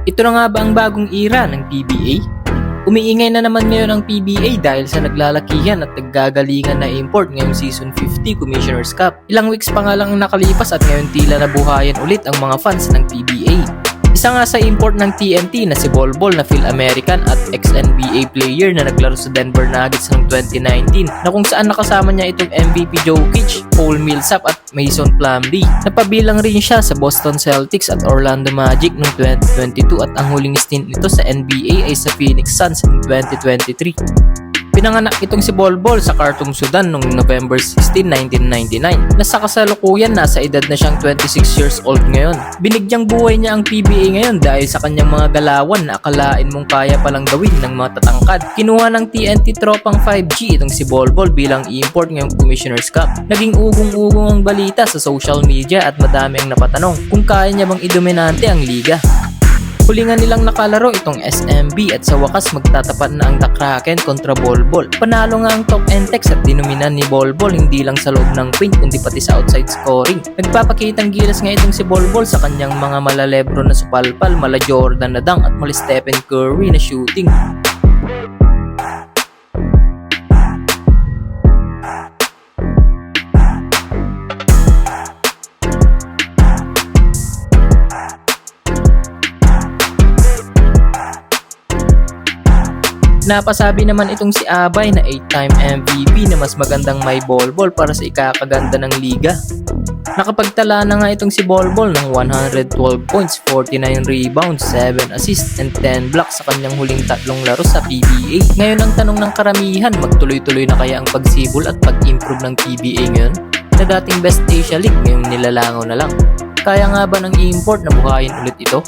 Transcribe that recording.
Ito na nga ba ang bagong era ng PBA? Umiingay na naman ngayon ang PBA dahil sa naglalakihan at naggagalingan na import ngayong Season 50 Commissioner's Cup. Ilang weeks pa nga lang ang nakalipas at ngayon tila nabuhayan ulit ang mga fans ng PBA. Isa nga sa import ng TNT na si Bol Bol na Phil-American at ex-NBA player na naglaro sa Denver Nuggets noong 2019 na kung saan nakasama niya itong MVP Jokic, Paul Millsap at Mason Plumlee. Napabilang rin siya sa Boston Celtics at Orlando Magic noong 2022 at ang huling stint nito sa NBA ay sa Phoenix Suns noong 2023. Pinanganak itong si Bol Bol sa Khartoum, Sudan noong November 16, 1999 na sa kasalukuyan nasa edad na siyang 26 years old ngayon. Binigyang buhay niya ang PBA ngayon dahil sa kanyang mga galawan na akalain mong kaya palang gawin ng mga tatangkad. Kinuha ng TNT tropang 5G itong si Bol Bol bilang import ngayong Commissioner's Cup. Naging ugong-ugong ang balita sa social media at madami ang napatanong kung kaya niya bang idominante ang liga. Hulingan nilang nakalaro itong SMB at sa wakas magtatapat na ang The Kraken kontra Bol Bol. Panalo nga ang top Entex at dinominan ni Bol Bol hindi lang sa loob ng paint kundi pati sa outside scoring. Nagpapakitang gilas nga itong si Bol Bol sa kanyang mga mala Lebron na supalpal, mala Jordan na dunk at mala Stephen Curry na shooting. Napasabi naman itong si Abay na 8-time MVP na mas magandang may Bol Bol para sa ikakaganda ng liga. Nakapagtala na nga itong si Bol Bol ng 112 points, 49 rebounds, 7 assists and 10 blocks sa kanyang huling tatlong laro sa PBA. Ngayon ang tanong ng karamihan, magtuloy-tuloy na kaya ang pagsibol at pag-improve ng PBA ngayon? Na dating Best Asia League ngayong nilalangaw na lang. Kaya nga ba ng import na buhayin ulit ito?